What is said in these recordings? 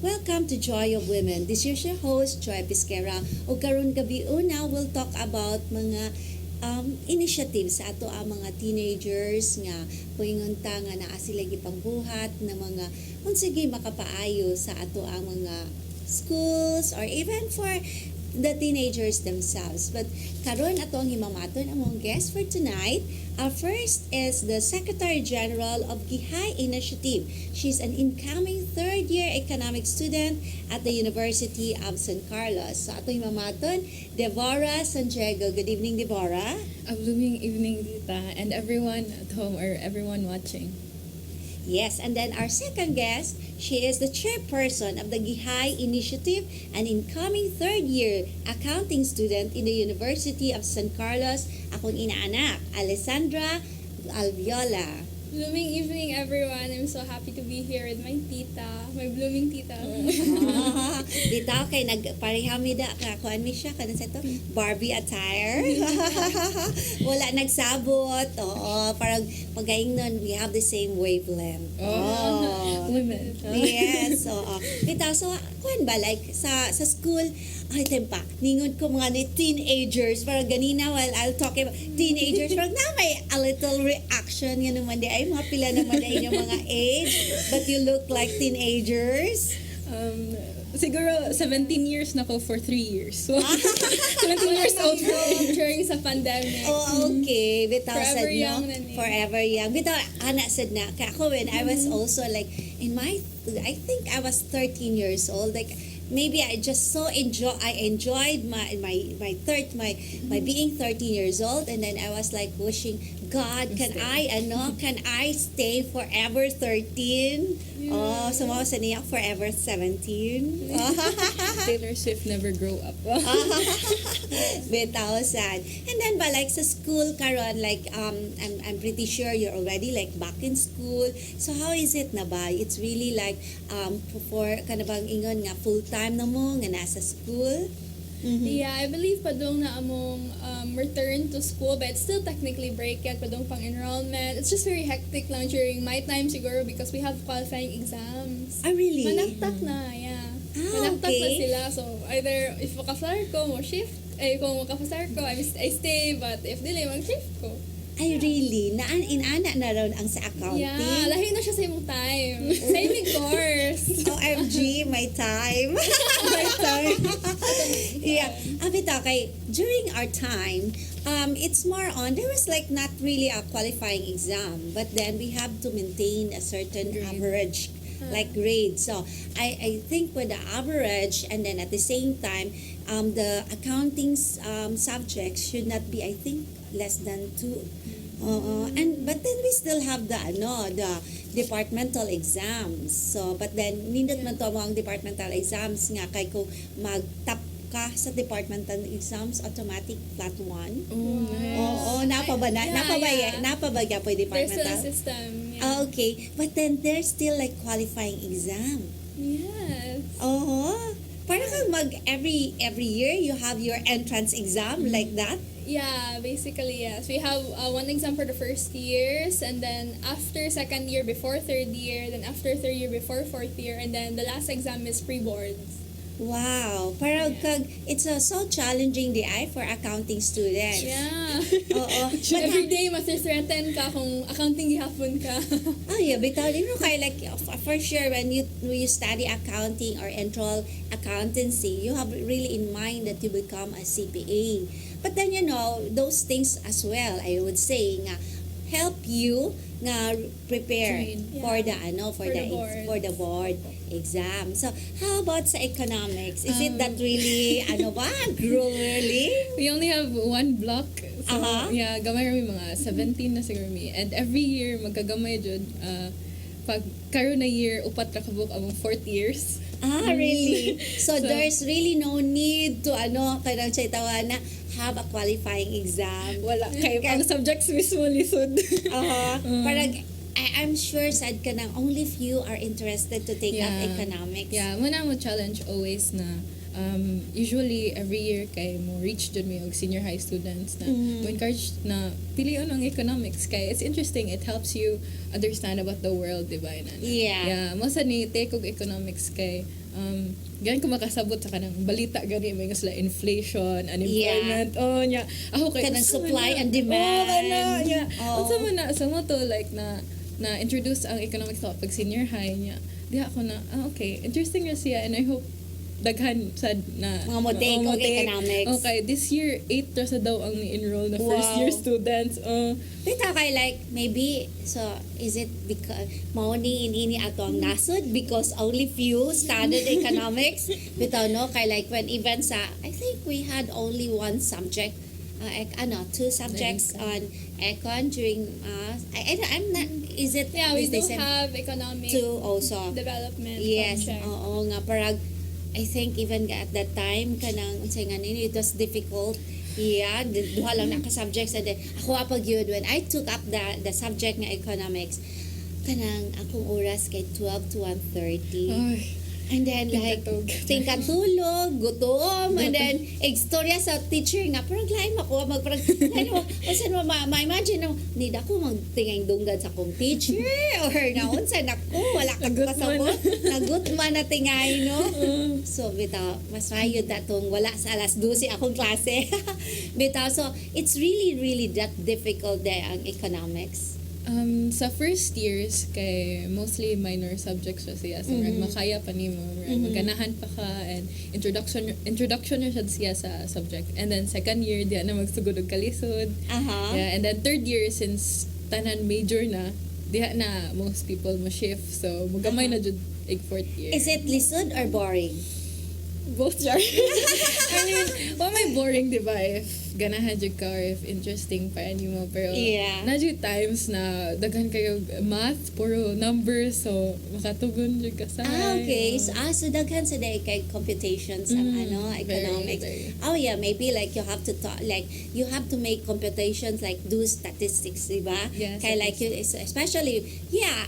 Welcome to Joy of Women. This is your host, Joy Pisquera. O karon gabi una, we'll talk about mga initiatives sa ato ang mga teenagers nga puingunta nga naa sila gipangbuhat na mga unsige makapaayo sa ato ang mga schools or even for the teenagers themselves. But karon ato ang himamaton among guest for tonight. First is the Secretary General of GIHAY Initiative. She's an incoming third-year economic student at the University of San Carlos. So ato himamaton, Deborah Santiago. Good evening, Deborah. A blooming evening, Dita, and everyone at home or everyone watching. Yes, and then our second guest, she is the chairperson of the GIHAY Initiative, an incoming third-year accounting student in the University of San Carlos. Akong inaanak, Alixandra Alviola. Blooming evening, everyone. I'm so happy to be here with my tita, my blooming tita. Dito kay nagparehami da kuan mi siya kanon sa to Barbie attire. Wala nagsabot. Oo, parang pagaingnon we have the same wavelength. Women. Yes, oo. Dito so kuan ba like sa school ay tempa ningon ko mga ni teenagers parang ganina while I'll talk about teenagers parang na may a little reaction nga naman di ay mga pila naman ay inyong mga age but you look like teenagers. Siguro 17 years na ko for 3 years. So, 17 years old During sa pandemic. Oh, okay. Bitaw Forever said young no. na niya. Forever young. Bitaw ana said na. Kaya ako when I was also like in my I think I was 13 years old. Like maybe I just enjoyed my being 13 years old, and then I was like wishing God can I stay forever 13? Oh, sumawa sa niya forever 17. Taylor Swift never grow up. Bitaw sad. And then ba like sa school karon like I'm pretty sure you're already like back in school. So how is it na ba? It's really like for kanabang ingon nga full time na mo nga nasa school. Yeah, I believe padung na among return to school, but it's still technically break yet, padung pang enrollment. It's just very hectic lang during my time siguro because we have qualifying exams. Ah, really? Manaktak na, yeah. Manaktak na okay. sila. So, either if makaflar ko, mo shift. Kung makaflar ko, I stay. But if dili, mag-shift ko. Ay, really? Inana na ron ang sa accounting? Yeah, lahi na siya sa imong time. Sa imong course. OMG, my time. My time. Yeah. Abita, kay, during our time, it's more on, there was like not really a qualifying exam, but then we have to maintain a certain average like grade. So I think with the average and then at the same time, the accounting subjects should not be, I think, less than 2. But then we still have the departmental exams. So but then nindot man to ang departmental exams nga kay kung mag-top ka sa departmental exams automatic flat 1. Oo, napabaya po There's departmental. still a system. Yeah. Okay, but then there's still like qualifying exam. Yes. Oo. Parang kang every year you have your entrance exam like that. Yeah, basically, yes. We have one exam for the first years, and then after second year before third year, then after third year before fourth year, and then the last exam is pre-boards. Wow, parang kag it's so challenging di ay for accounting students. Yeah. Oo. Every day, mas-threaten ka kung accounting gihapon ka. Oh yeah, bitaw din mo kay like for sure when you study accounting or enroll accountancy, you have really in mind that you become a CPA. But then those things as well, I would say nga help you nga prepare Train. for the For the board exam. So how about sa economics? Is it that really grueling? We only have one block. So, Uh-huh. gamay kami mga 17 na siguro mi. And every year, magkagamay jud. Pag karon na year, upat ra kabuk among 4th years. Really? So there's really no need to kanang say tawana have a qualifying exam. Wala. Kay ang subjects mismo lisod. Parang I'm sure sad ka nang only few are interested to take up economics. Yeah, muna mo challenge always na usually every year kay mo reach dun may og senior high students na mo encourage na pilion ang economics kay it's interesting, it helps you understand about the world, di ba? Yeah. Mo sa ni take og economics kay gan ko makasabot sa kanang balita gani may sila inflation, unemployment. Oh nya ako kay Kanang unsa man supply na? and demand. Kana nya. Oh. Unsa man na sa mo to like na introduce ang economics sa pag senior high niya. Diha ako na okay, interesting na siya and I hope daghan sad na Mga mo-take og economics. Okay, this year 8 ra sa daw ang ni-enroll na first Wow. year students. Bitaw kay like maybe so is it because mao ni ini ato ang nasod because only few studied economics. Bitaw no kay like when even sa I think we had only one subject two subjects on econ during I'm not is it Yeah, we is do the same? have economic Two also. development Yes, subject. oo nga parang I think even at that time kanang unsay nga nini it was difficult. Yeah, duha lang naka subjects and then ako apag yun when I took up the subject nga economics kanang akong oras kay 12 to 1:30. Ay, And then like tingkatulog, gutom, and then istorya sa teacher nga parang lain ako magparang lain mo unsa mo ma-imagine no need ako magtingay dunggad sa akong teacher or na unsa nako wala ka Nagut kasabot nagut man na tingay no. So bitaw mas mayo datong wala sa alas 12 akong klase. Bitaw so it's really that difficult there ang economics. sa first years kay mostly minor subjects siya so makaya pa nimo maganahan pa ka and introduction na siya sa subject and then second year di na magsugod og kalisod. Yeah, and then third year since tanan major na diha na most people mo shift so magamay na jud ig fourth year. Is it lisod or boring? Both jar. I mean, what may boring, di ba? If ganahan jud ka or if interesting pa mo. Pero, Yeah. na jud times na daghan kayo math, puro numbers, so makatugon jud ka sa. Okay. So daghan sa day kay computations ang economics. very. Oh yeah, maybe like you have to like you have to make computations like do statistics, di ba? Yes, Kay like you especially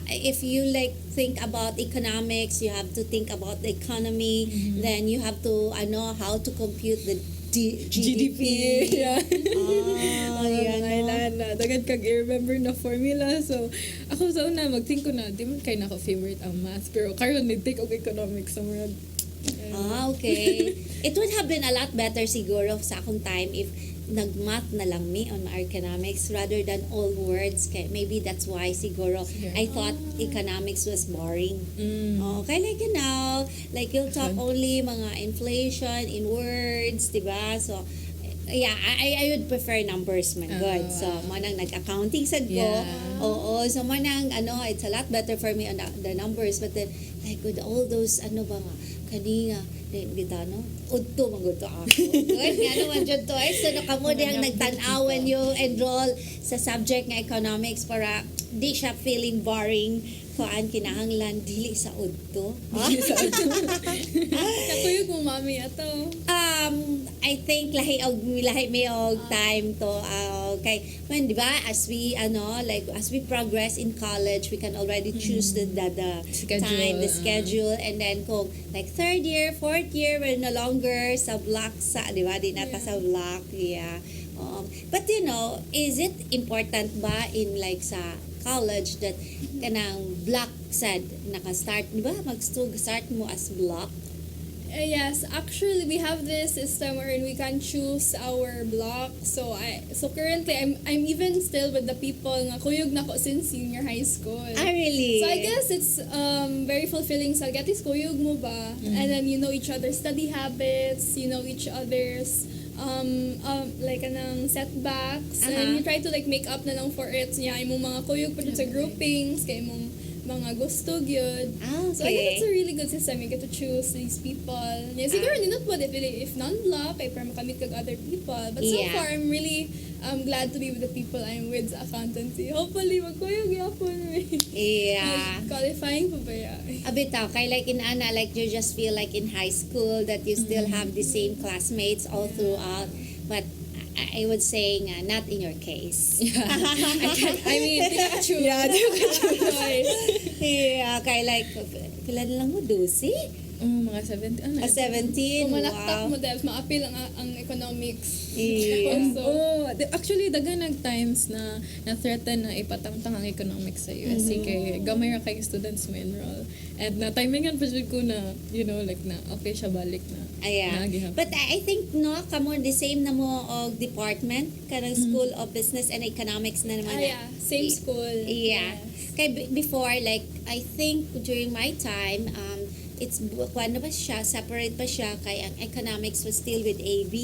if you like think about economics, you have to think about the economy, then you have to how to compute the GDP. Yeah. Yeah, no? Daghan kag i-remember na formula. So, ako sa una, mag-think ko na, di man kay naka-favorite ang math. Pero karon ni-take og economics sa mga. Okay. It would have been a lot better siguro sa akong time if nag-math na lang me on economics rather than all words. Kaya maybe that's why siguro I thought economics was boring. Okay, like like you'll talk only mga inflation in words, diba? So, yeah, I would prefer numbers man good. So, mo nang nag-accounting sad ko. Yeah. Oo, so mo nang it's a lot better for me on the numbers but then like with all those ba nga kanina bitano udto maguto ako. Good nga naman jud to so kamo dihang nagtan-awan yung enroll sa subject nga economics para di siya feeling boring kuan kinahanglan dili sa udto. Kakuyog mo mami ato. I think lahi may og time to kay when di ba as we as we progress in college we can already choose the Schedule, time the schedule and then kung like third year fourth year we're no longer sa block sa di ba di nata sa block but is it important ba in like sa college that kanang block sad naka-start di ba start mo as block? Yes, actually we have this system wherein we can choose our block. So currently I'm even still with the people nga kuyog nako since senior high school. Really? So I guess it's very fulfilling sa gatis kuyog mo ba and then you know each other's study habits, you know each other's like anang setbacks and you try to like make up na lang for it. Yeah, imong mga kuyog pa sa groupings kay imong mga gusto gyud. So I think it's a really good system. You get to choose these people. Yeah, siguro ninot mo if non-block ay para makamit kag other people. But so far I'm really glad to be with the people I'm with sa accountancy. Hopefully magkuyog yapon me. Yeah. Qualifying pa ba ya? Abitaw kay like in Ana like you just feel like in high school that you still have the same classmates all throughout but I would say not in your case. I mean, true. Yeah, kay like pila na lang mo 12? Mga 70, ano? 17. Kung malaktak Wow. mo, Debs, maapil ang economics. Yeah. Also, Actually, daga nag-times na na-threaten na ipatangtang ang economics sa USC kay gamay ra kay students mo enroll. And na-timingan pa jud ko na, like na okay siya balik na. Ayan. Nagihap. But I think no, kamo the same na mo og department kanang School of Business and Economics na naman. yeah, same school. Yeah. Yes. Kay before, like I think during my time, it's ano ba siya, separate pa siya kay ang economics was still with AB.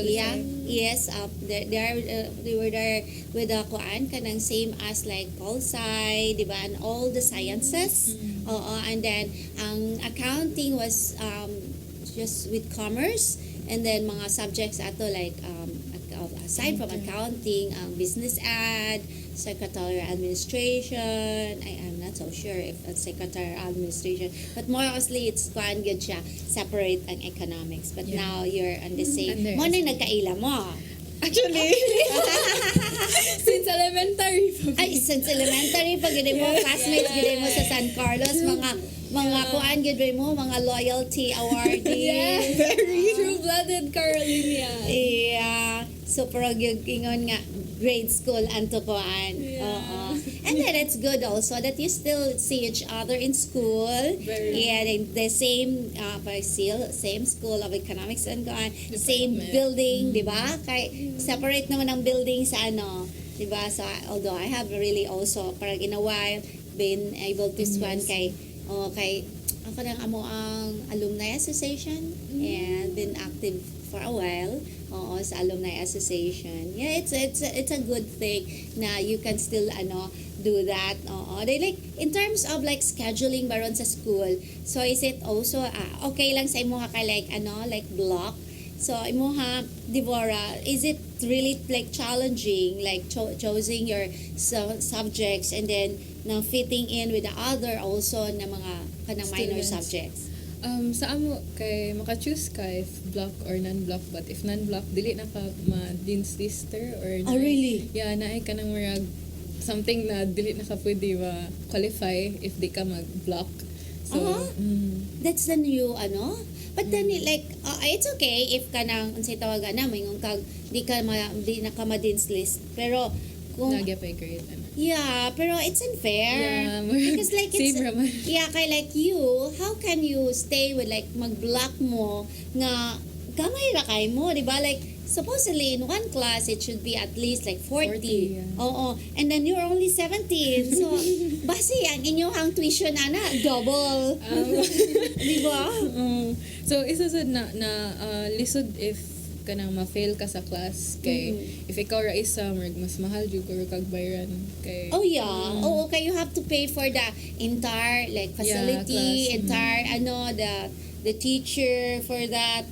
Yeah. Yes, they were there with the kuan kanang same as like poli, di ba? And all the sciences. Oo, and then ang accounting was just with commerce, and then mga subjects ato like aside from accounting, business ad, secretarial administration. I'm not so sure if it's secretarial administration, but more mostly it's kuan good siya, separate ang economics. But Yeah. now you're on the same. Under- Mo na nagkaila mo. Actually, Since elementary pa. Ay, since elementary pag gid mo classmates gid mo sa San Carlos, mga kuan gid mo, mga loyalty awardee. Yes. True-blooded Carolina. Yeah. So parang yung ingon nga grade school anto kuan. Yeah. Oo. And then it's good also that you still see each other in school. Very. Yeah, the same same school of economics and kuan, same Department. building, di ba? Kay separate naman ang building sa ano, di ba? So although I have really also parang in a while been able to swan kay ako nang amo ang alumni association and been active for a while. Oo, sa alumni association. Yeah, it's a good thing na you can still do that. Oo, they like in terms of like scheduling baron sa school. So is it also okay lang sa imo ka like block? So imo ha Devora, is it really like challenging like choosing your subjects and then na fitting in with the other also na mga kanang minor Students. subjects? sa amo kay maka-choose ka if block or non-block, but if non-block dili na ka ma-dean's lister or Oh, really? Yeah, naay ka nang marag something na dili na ka pwede ma-qualify if di ka mag-block. So, That's the new But then like it's okay if kanang unsay tawagan na mayong kag di na ka ma-dean's list. Pero kung nagya pa grade ano. yeah, pero it's unfair. Yeah, Because like it's same raman. yeah, kay like you, how can you stay with like mag-block mo nga gamay ra kay mo, di ba? Like supposedly in one class it should be at least like 40. 40, yeah. Oo. And then you're only 17. So basi ang inyong tuition double. Di ba? So isa sad na lisod if kanang ma-fail ka sa class kay if ikaw ra isa mas mahal jud ko kag bayaran kay Oh yeah. Oh, okay. You have to pay for the entire like facility, class. entire the teacher for that.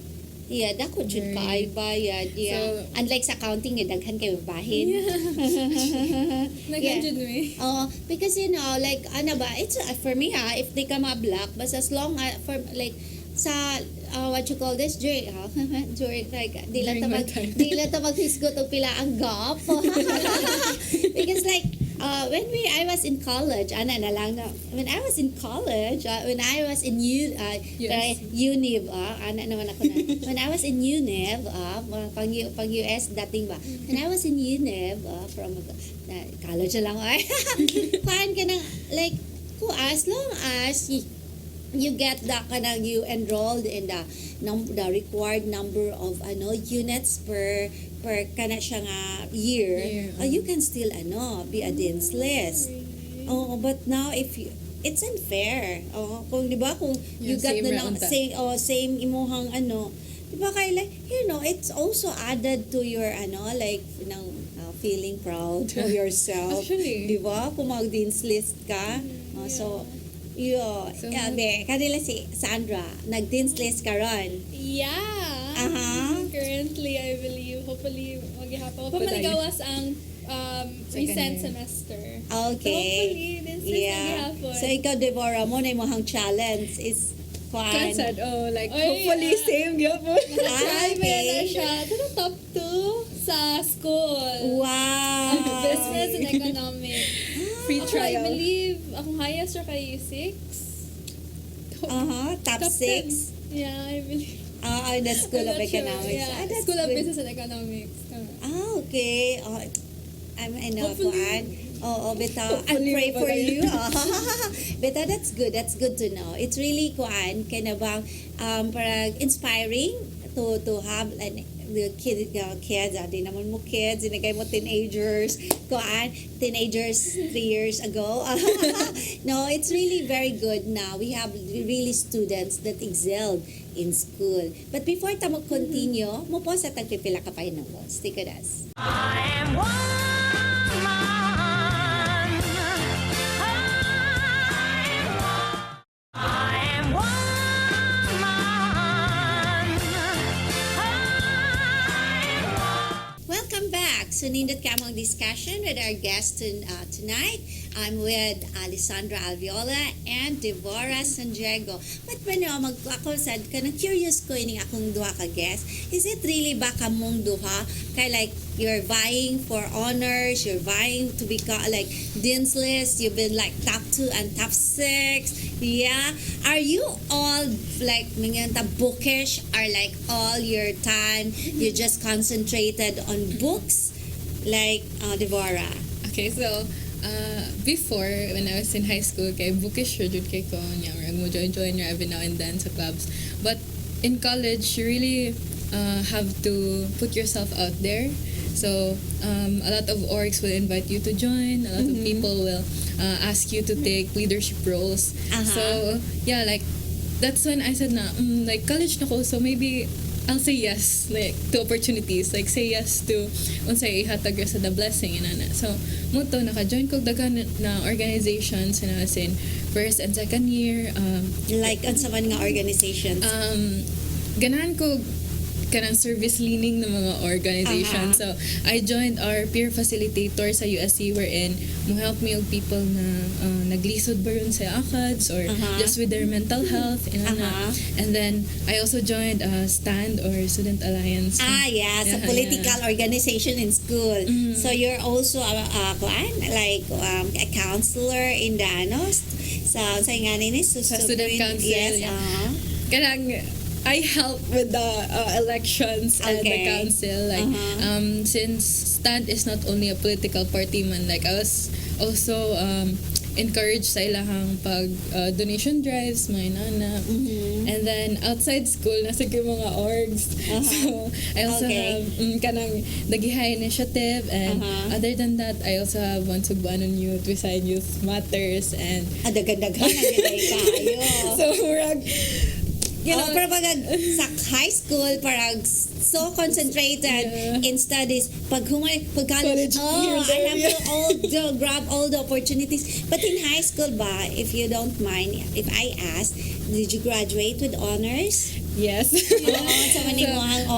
Yeah, dako jud ka ay bayad. Yeah. So- Unlike sa accounting, daghan kayo bahin. Nag-enjoy me. Oh, because like it's for me if they come up black, but as long as for like sa what you call this during like di lang During my time. ta maghisgot og pila ang gap. Because like when I was in college, when I was in college, when I was in Yes. UNIV, naman ako na. When I was in UNIV, pang US dating ba? When I was in UNIV, from college na lang ay. Kuan ka ng like as long as you get you enrolled in the required number of units per kana siya nga year, you can still be a dean's list. Oh, but now if it's unfair. Oh, kung di ba kung you Yeah, got same the round same imuhang di ba kay like it's also added to your like feeling proud of yourself. Actually. Di ba? Kung mag-dean's list ka. So, So, kanila si Sandra, nag-dean's list ka ron. Yeah. Currently, I believe, hopefully, maghihapa ko. Patay. Pamaligawas ang recent year. semester. Okay. Hopefully, this is maghihapon. So, ikaw, Deborah, mo na yung challenge is kuan. Kansad, like Oy, hopefully same gyapon. Try mo na siya. Ito top 2 sa school. Wow. Business and economics. Free Ako, I trial. believe, akong highest ra kay 6. Top 6. 10. Yeah, I believe. The School I'm of not sure. Economics. Yeah, That's School of good. Business and Economics. Okay. I know, Hopefully. Kuan. Beta, I'll Hopefully, pray for magayon. you. Beta, that's good. That's good to know. It's really, Kuan, kind of parang inspiring to have the kids, di naman mo kids, inagay mo teenagers, Kuan, teenagers 3 years ago. No, it's really very good now. We have really students that excelled in school. But before tamo continue, mo po sa tagpipila ka pa ng walls. Stick with us. Welcome back. So, nindot ka mong discussion with our guest tonight. I'm with Alixandra Alviola and Deborah Sandiego. But ako sad ka na curious ko ining akong duha ka guest. Is it really ba kamong duha? Kay like you're vying for honors, you're vying to become like Dean's List, you've been like top 2 and top 6. Yeah. Are you all like bookish or like all your time you just concentrated on books? Like Deborah. Okay, so before when I was in high school, kay bookish jud kay ko nya mo join every now and then sa clubs. But in college, you really have to put yourself out there. So a lot of orgs will invite you to join. A lot of people will ask you to take leadership roles. So yeah, like that's when I said na like college na ko, so maybe I'll say yes like to opportunities, like say yes to unsay ihatag sa the blessing inana. So mo to naka-join ko dagan na organizations and I was in first and second year Like on sa mga organizations. ganahan ko kanang service leaning ng mga organization. So I joined our peer facilitator sa USC wherein mo help me og people na naglisod ba ron sa ACADS or just with their mental health and then I also joined STAND or Student Alliance. Sa political organization in school. So you're also like a counselor in the sa nga nini Sa student council. Yes. Kanang I help with the elections and the council. Like since STAND is not only a political party man, like I was also encouraged sa ilahang pag donation drives, may nana. And then outside school, nasa ko mga orgs. So I also have kanang the GIHAY initiative, and other than that, I also have one Sugbanon Youth, Visayan Youth Matters, and Dagan-dagan kayo. so murag pero pag sa high school, parang so concentrated in studies. Pag college, I have to grab all the opportunities. But in high school ba, if you don't mind, if I ask, did you graduate with honors? yes. Sa manimuhang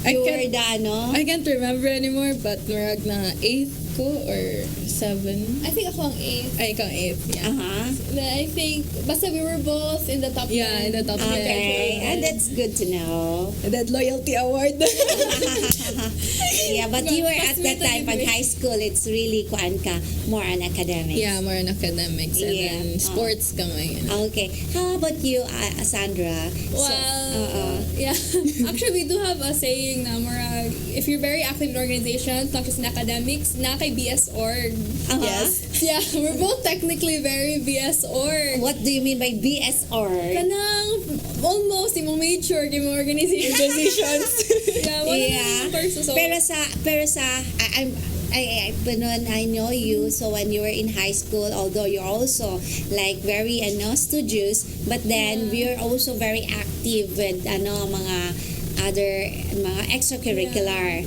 I can't remember anymore, but murag na 8th ko or 7. I think ako ang 8. Ay, ikaw 8th, yeah. Then I think, basta we were both in the top 10. Yeah, in the top 10. Okay, and that's good to know. And that loyalty award. Yeah, but you were at that time, pag high school, it's really kuan ka, more on academics. Yeah, more on academics. And Yeah. then sports kamay. Okay. How about you, Sandra? Well, yeah. Actually, we do have a saying na murag, if you're very active in organizations, not just in academics, na kay BS org. Yes. Yeah, we're both technically very BS org. What do you mean by BSR? Kanang almost imong major kay mga organizations. Yeah, one of the first. So, Pero sa I know you, so when you were in high school, although you're also like very studious, but then we're also very active with mga other mga extracurricular.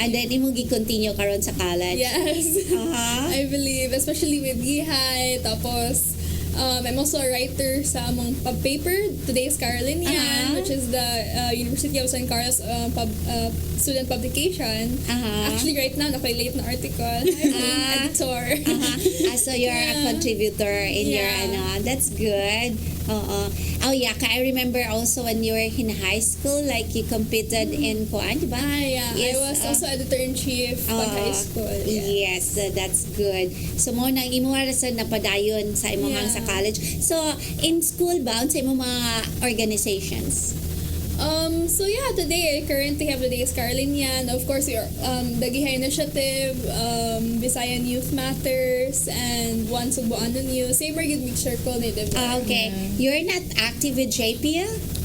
And then imo gi-continue karon sa college. yes. I believe, especially with GIHAY, tapos I'm also a writer sa among paper, Today's Carolinian, which is the University of San Carlos student publication. Actually, right now, nakalate na article. I'm editor. So you're a contributor in your that's good. Oh yeah, I remember also when you were in high school, like you competed in kuan, diba? Yeah. Yes, I was also editor-in-chief pag high school. Yeah. Yes, that's good. So mo nang imo sa napadayon sa imong Yeah. sa college. So in school bound sa imong mga organizations. So yeah, today I currently have the Days Carolinian. Of course, your the GIHAY Initiative, Visayan Youth Matters, and One Subuan News. Same good mixture ko ni diba? Okay. Yeah. You're not active with JPL?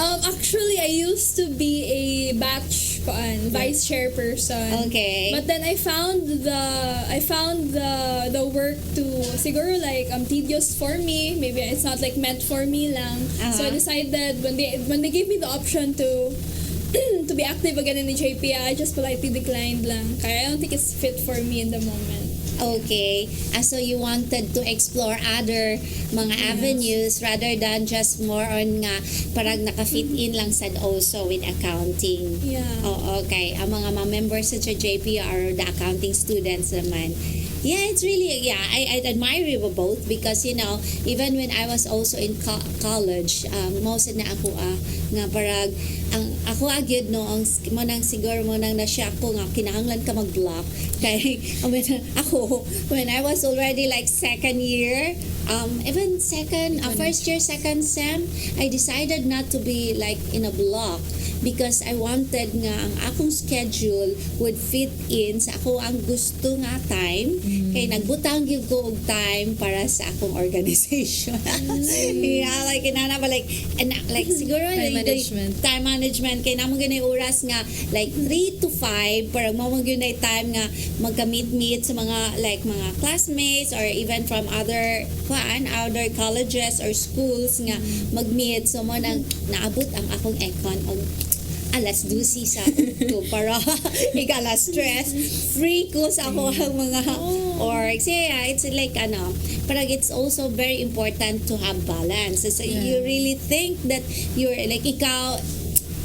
Actually, I used to be a batch vice chairperson. Okay. But then I found the work to siguro like tedious for me. Maybe it's not like meant for me lang. So I decided when they gave me the option to to be active again in the JPA, I just politely declined lang. Kaya I don't think it's fit for me in the moment. Okay. So you wanted to explore other mga avenues rather than just more on nga parang naka-fit in lang sad also with accounting. Yeah. Oh, okay. Ang mga members sa JP are the accounting students naman. Yeah, it's really, I admire you both because, you know, even when I was also in college, most na ako nga parang, ako agad no, mo nang siguro mo nang na-shock ko nga, kinahanglan ka mag-block. Kaya, when I was already like second year, even first year, second sem, I decided not to be like in a block because I wanted nga ang akong schedule would fit in sa ako ang gusto nga time. Kaya nagbutang gyud ko og time para sa akong organization. Yeah, like inana ba like siguro Time management. Time management kay namo gyud oras nga like 3 to 5 para mo gyud na time nga magka-meet sa mga like mga classmates or even from other colleges or schools nga mag-meet so mo nang naabot ang akong econ og alas 12 sa to para ikala stress free ko sa ako ang mga orgs. Yeah, it's like parang it's also very important to have balance. So you really think that you're like ikaw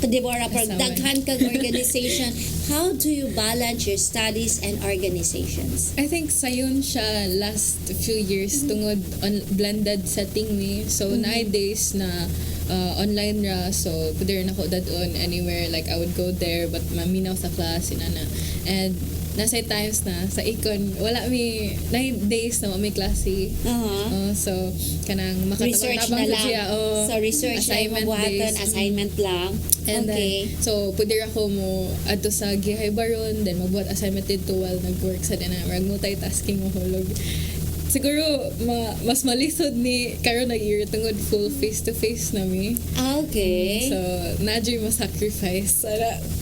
Deborah, parang daghan kang organization. How do you balance your studies and organizations? I think sayon siya last few years tungod on blended setting me. So nowadays na online ra, so pwede rin ako dadon anywhere, like I would go there but maminaw sa class inana. And nasa times na sa econ wala mi 9 days na may klase. So kanang research na lang. Siya, so research assignment na assignment lang. And okay. then, so pwede ako mo adto sa GIHAY baron, then magbuhat assignment dito while nag-work sa dina, multitasking mo hulog. Siguro mas malisod ni karon nag-year tungod full face-to-face na mi. Okay. So nadyo mo sacrifice.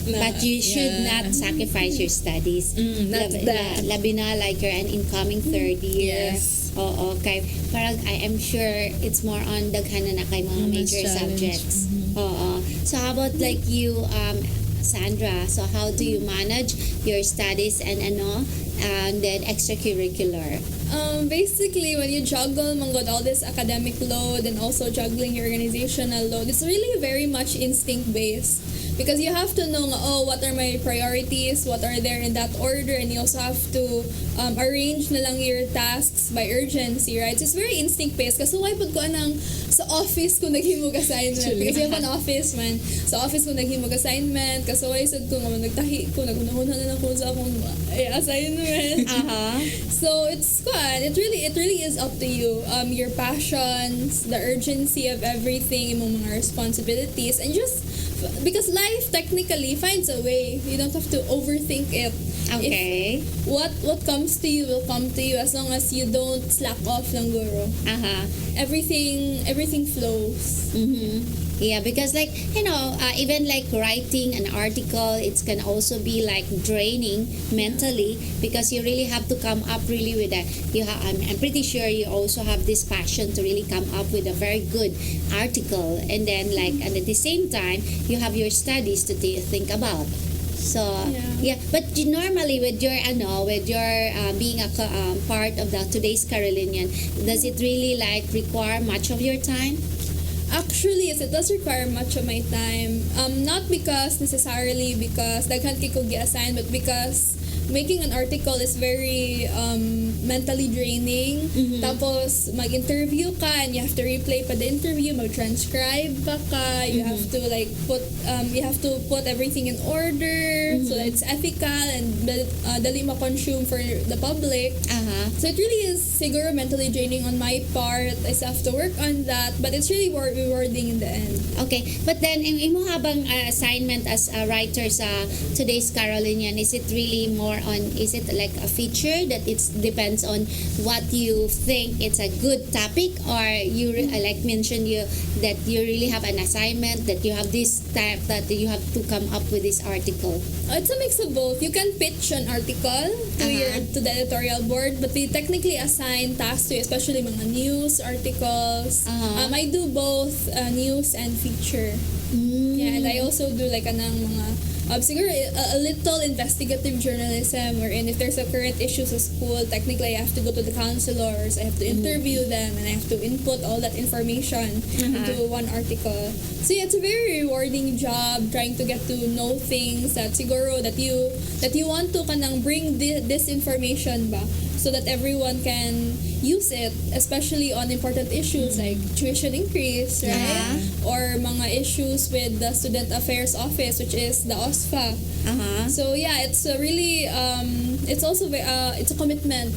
But you should not sacrifice your studies. Not that. Labi na like you're an incoming third year. Yes. Oo, okay. Parang I am sure it's more on daghan na kay mga major subjects. Oo. So how about like you, Sandra? So how do you manage your studies and then extracurricular? Basically, when you juggle all this academic load and also juggling your organizational load, it's really very much instinct-based. Because you have to know, what are my priorities, what are there in that order, and you also have to arrange na lang your tasks by urgency, right? So it's very instinct-based. Kasi why pud ko anang sa office ko naghimog assignment. Because you have an office, man. Sa office ko naghimog assignment. Kasi why sad ko nga nagtahi ko, nagunahuna na lang ko sa akong assignment. So it's fun. It really is up to you. Your passions, the urgency of everything, imong mga responsibilities, and just because life technically finds a way. You don't have to overthink it. Okay. If what comes to you will come to you as long as you don't slack off ng guro. Everything flows. Yeah, because like even like writing an article, it can also be like draining mentally because you really have to come up really with that. I'm pretty sure you also have this passion to really come up with a very good article, and then and at the same time you have your studies to think about. So but normally with your being a part of the today's Carolinian, does it really like require much of your time? Actually, yes, it does require much of my time. Not because necessarily because daghan kay ko gi-assign, but because making an article is very mentally draining. Tapos mag-interview ka and you have to replay pa the interview, mag-transcribe pa ka, you have to like put everything in order so that it's ethical and dali ma-consume for the public. So it really is siguro mentally draining on my part. I still have to work on that, but it's really rewarding in the end. Okay, but then imo habang assignment as a writer sa today's Carolinian, is it really more on, is it like a feature that it depends on what you think it's a good topic, or you like mentioned you that you really have an assignment that you have this type that you have to come up with this article? It's a mix of both. You can pitch an article to the editorial board, but they technically assign tasks to you, especially mga news articles. I do both news and feature. Yeah, and I also do like mga siguro a little investigative journalism, wherein if there's a current issue sa school, technically I have to go to the counselors, I have to interview them, and I have to input all that information into one article. So yeah, it's a very rewarding job trying to get to know things that siguro that you want to kanang bring this information ba, so that everyone can use it, especially on important issues like tuition increase, right? Or mga issues with the Student Affairs Office, which is the OSFA. So yeah, it's a really it's also it's a commitment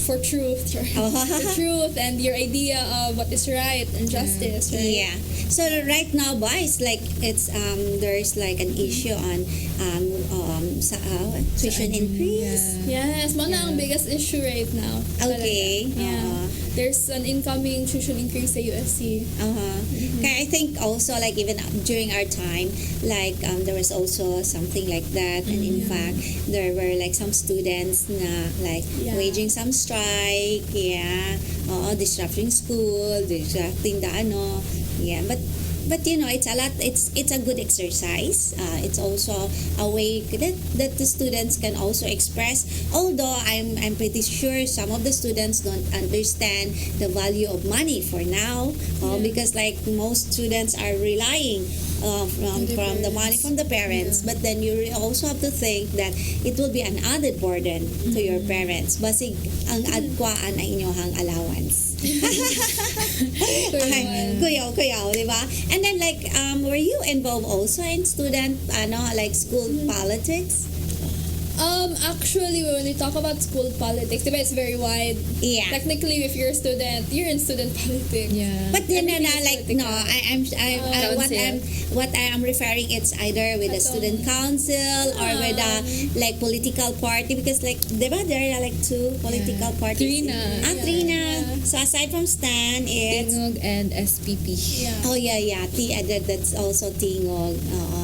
for truth, right? The truth and your idea of what is right and justice, right? Yeah. So right now, boys, like it's there's like an issue on tuition increase. Yes, mo na ang biggest issue right now. Okay. Yeah. There's an incoming tuition increase sa USC. Okay, I think also like even during our time, like there was also something like that, and in fact there were like some students na like waging some strike, disrupting school, disrupting the but you know, it's a lot. It's a good exercise. It's also a way that the students can also express. Although I'm pretty sure some of the students don't understand the value of money for now, because like most students are relying from the money from the parents. But then you also have to think that it will be an added burden to your parents. Basig ang adkwaan ang inyong allowance. Kuyaw, di ba? And then like, were you involved also in student, like school politics? Actually, when we talk about school politics, diba, it's very wide. Yeah. Technically, if you're a student, you're in student politics. Yeah. But then, like, no, what I am referring, it's either with the student council or with the like political party, because like, diba, there are like two political parties. Trina. So aside from Stan, it's Tingog and SPP. Yeah. oh yeah, that's also Tingog.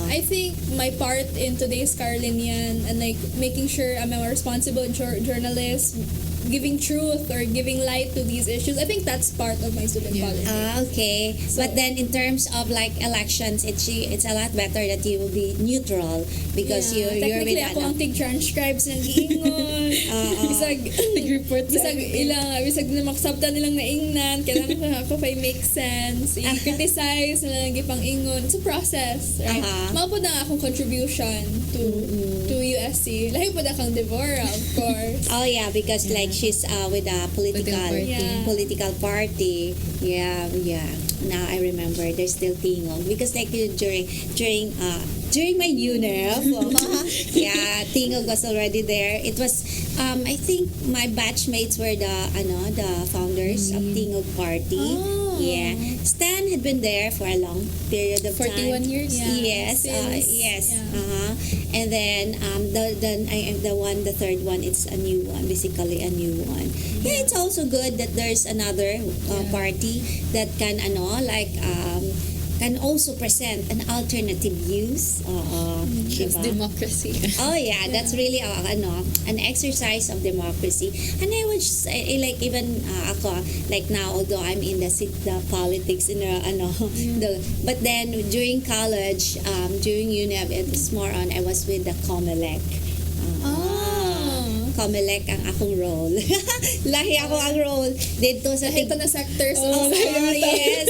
I think my part in today's Carolinian and like making sure I'm a responsible journalist, giving truth or giving light to these issues, I think that's part of my student politics. Okay. So, but then in terms of like elections, it's a lot better that you will be neutral because you're technically with ako ang tig-transcribes ng giingon. Bisag na maksabta nilang naingnan, kailangan ako pa make sense, i-criticize nilang gipang-ingon. It's a process, right? Mao po na akong contribution to USC. Lahi po na kang Devora, of course. Oh yeah, because like she's with a political party. Yeah. Now I remember there's still Tingog because like during my UNEF, Tingog was already there. It was I think my batchmates were the founders of Tingog party. Yeah, Stan had been there for a long period of 41 time. years. Yes. And then the third one, it's a new one, basically a new one. Yeah, it's also good that there's another party that can can also present an alternative views. It's democracy. Oh yeah, that's really an exercise of democracy. And I would say, like even ako, like now, although I'm in the politics but then during college, during UNEV, it's more on I was with the COMELEC. Comelec ang akong role. Lahi ako ang role dito sa Ito na sectors. Oh, yes.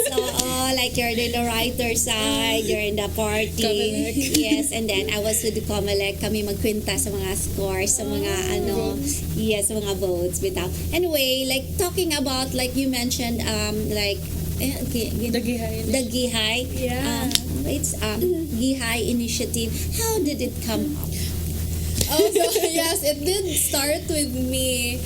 Like you're in the writer side, you're in the party. Comelec. Yes, and then I was with the Comelec. Kami magkwenta sa mga scores, sa mga yes, sa mga votes. Anyway, like talking about, like you mentioned, like, The GIHAY. the GIHAY. Yeah. It's GIHAY initiative. How did it come up? Oh, so yes, it did start with me.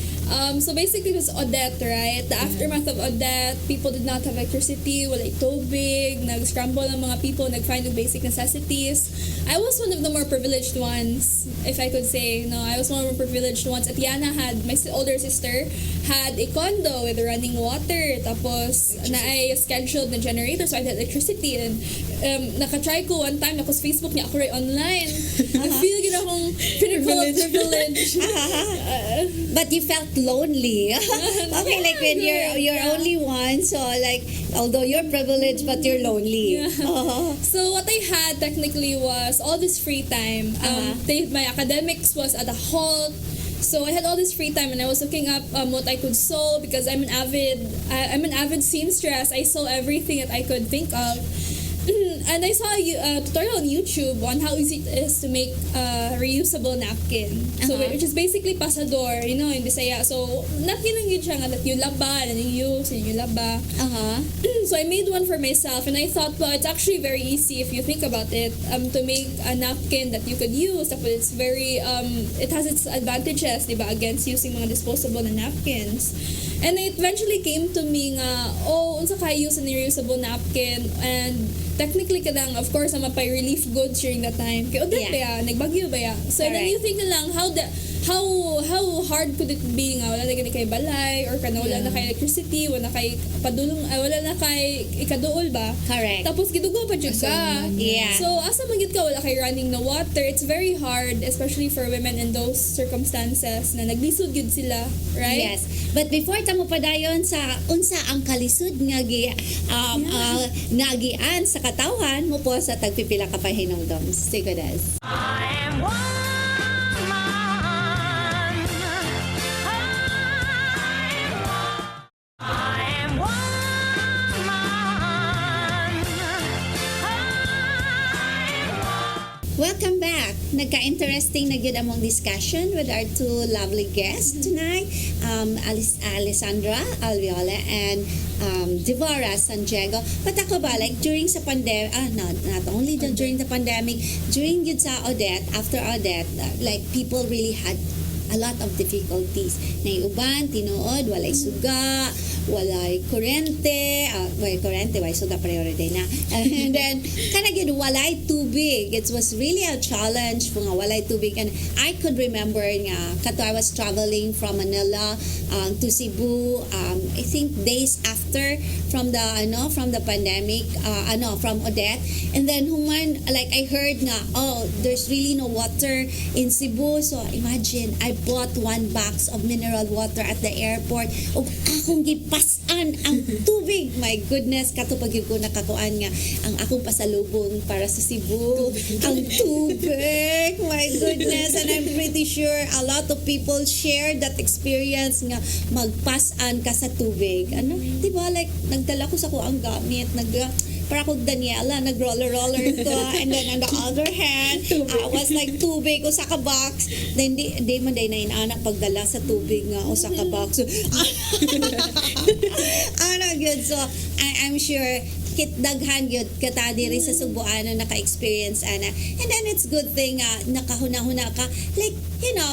So basically, it was Odette, right? The aftermath of Odette, people did not have electricity, walay tubig, nag-scramble ang mga people, nag-find the basic necessities. I was one of the more privileged ones, if I could say. No, I was one of the more privileged ones. At Yana had, my older sister, had a condo with running water. Tapos, na-I scheduled na generator, so I had electricity. And naka-try ko one time, nakos Facebook niya ako rin online. I-feel gina akong pinagfull of privilege. But you felt lonely. Okay, like when you're only one, so like although you're privileged but you're lonely. Yeah. So what I had technically was all this free time. My academics was at a halt. So I had all this free time and I was looking up what I could sew because I'm an avid seamstress. I sew everything that I could think of. And I saw a tutorial on YouTube on how easy it is to make a reusable napkin. So which is basically pasador, in Bisaya. So napkin ang yun siya nga that you laba and you use and you laba. So I made one for myself and I thought, well, it's actually very easy if you think about it, to make a napkin that you could use. But it's very it has its advantages, diba, against using mga disposable na napkins. And it eventually came to me nga, unsa kaya use a reusable napkin, and technically kadang, of course, ang mapay relief goods during that time. Kaya Odette ba ya? Nagbagyo ba ya? So then you think na lang, how hard could it be nga? Wala na kay balay, or wala na kay electricity, wala na kay padulong, wala na kay ikaduol ba? Correct. Tapos gidugo pa dyan ka. Yeah. So asa magit ka, wala kay running na water. It's very hard, especially for women in those circumstances na naglisod yun sila, right? Yes. But before tamo padayon sa unsa ang kalisod nga nagian sa katawan mo po sa tagpipila ka pa hinungdom. Sigudas. Welcome back. Nagka-interesting na good among discussion with our two lovely guests tonight, Alixandra Alviola and Devorah Santiago. But ako ba, like during sa pandemic, not only during the pandemic, during yun sa Odette, after Odette, like people really had a lot of difficulties. Naiuban, tinuod, walay suga, walay kurente, walay suga priority na. And then, kanagid walay tubig. It was really a challenge kung walay tubig. And I could remember nga, kato I was traveling from Manila to Cebu, I think days after from the pandemic, from Odette. And then, human, like I heard nga, there's really no water in Cebu. So, imagine, I bought 1 box of mineral water at the airport. O akong gipasan ang tubig. My goodness, katupag yung ko nakakuan nga ang akong pasalubong para sa Cebu. Ang tubig. My goodness. And I'm pretty sure a lot of people share that experience nga magpasan ka sa tubig. Diba? Like, nagdala ko sa ko ang gamit. Para kung Daniela, nag-roller ko. And then on the other hand, I was like tubig, usa ka box. Then di man day na inanak pagdala sa tubig nga, usa ka box. So, good. So, I'm sure daghan yun kata diri sa Subuano naka-experience ana. And then it's good thing nakahuna-huna ka, like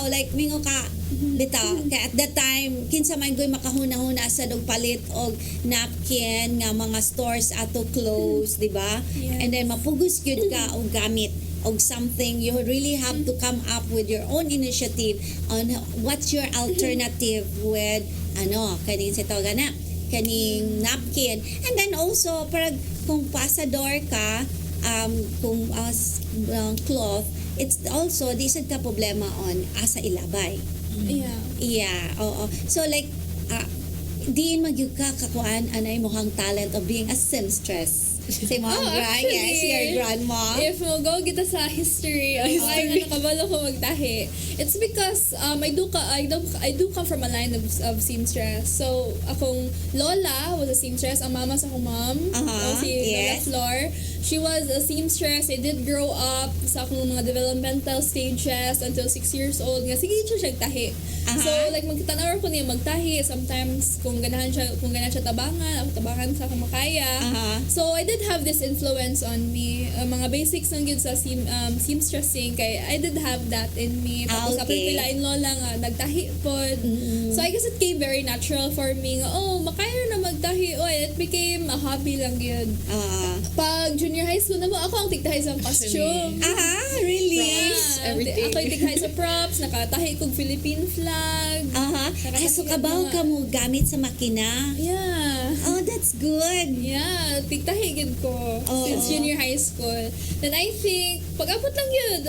like mingo ka bitaw kaya at that time kinsa man goy makahuna-huna sa dog palit og napkin nga mga stores ato close, di ba? Yes. And then mapugos gyud ka og gamit og something. You really have to come up with your own initiative on what's your alternative with kaning sa tawag na kaning napkin. And then also parang kung pasador ka kung cloth, it's also di sad ka problema on asa ilabay. Yeah, oo. So like diin magyud ka kakuan anay mohang talent of being a seamstress. Sa imong yes, your grandma. If mo go kita sa history, why nga nakabalo ko magtahi? It's because I do come from a line of seamstress. So akong lola was a seamstress. Ang mama sa akong mom, si Lola yes. Flor, she was a seamstress. I did grow up sa akong mga developmental stages until 6 years old. Nga sige siya tahi. So like magtanaw ko niya magtahi. Sometimes kung ganahan siya tabangan, ako tabangan sa akong makaya. So I did have this influence on me. Mga basics ng gid sa seamstressing kay I did have that in me. Tapos Okay. pila in lola nga nagtahi pod. So I guess it came very natural for me nga makaya na magtahi. It became a hobby lang yun. Pag junior high school na mo, ako ang tigtahi sa costume. Really? Props, everything. Ako yung tigtahi sa props, nakatahi kong Philippine flag. So kabaw ka mo gamit sa makina? Yeah. Oh, that's good. Yeah, tigtahi gid ko since junior high school. Then I think, pag-abot lang yun,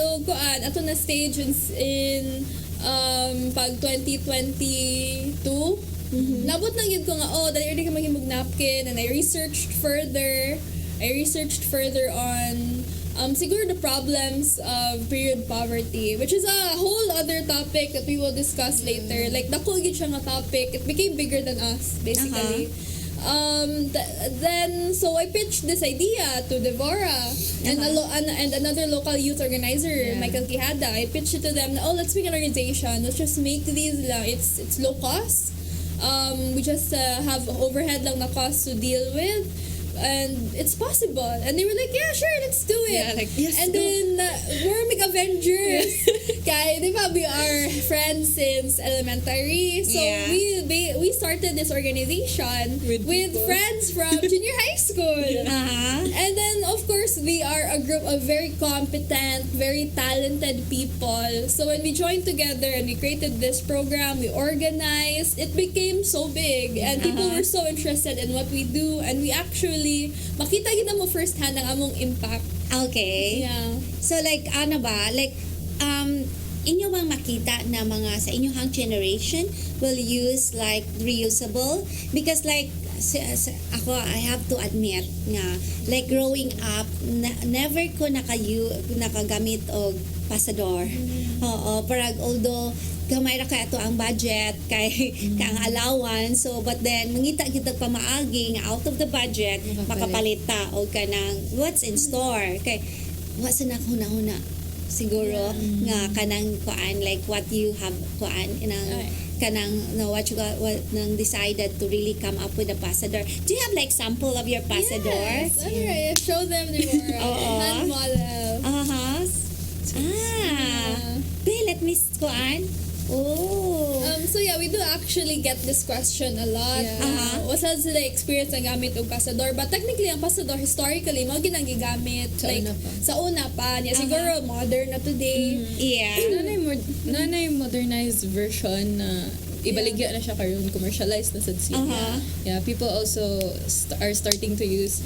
ato na stage in pag 2022, labot lang yun ko nga, dali ka maghimog napkin, and I researched further on siguro the problems of period poverty, which is a whole other topic that we will discuss later. Like, dako gid siya nga topic. It became bigger than us, basically. Then, so I pitched this idea to Devora and another local youth organizer, Michael Quijada. I pitched it to them, let's make an organization. Let's just make these lang. It's low cost. We just have overhead lang na cost to deal with. And it's possible. And they were like, yeah, sure, let's do it. Yeah, like, yes, and then, we're big Avengers. Kaya, di ba, we are friends since elementary. So, we started this organization with friends from junior high school. And then, of course, we are a group of very competent, very talented people. So, when we joined together and we created this program, we organized, it became so big. And people were so interested in what we do. And we actually makita gid mo first hand ang among impact. Okay. Yeah. So like ano ba? Like inyo bang makita na mga sa inyong generation will use like reusable? Because like ako, I have to admit nga like growing up never ko nakagamit og pasador. Oo, parang although gamay ra kay ato ang budget kay kang allowance, so but then mangita kita pamaagi nga out of the budget makapalit ta og kanang what's in store kay wa sa naghuna-huna siguro nga kanang kuan like what you have kuan inang kanang what you got what nang decided to really come up with a pasador. Do you have like sample of your pasador? Yes. Alright, show them the hand model. Let me kuan. So yeah, we do actually get this question a lot. What's sila experience ang gamit og pasador? But technically, ang pasador historically mo ginang gigamit sa una pa. Yeah, siguro modern na today. Nanay modernized version na ibaligya na siya karon, commercialized na sad siya. Yeah, people also are starting to use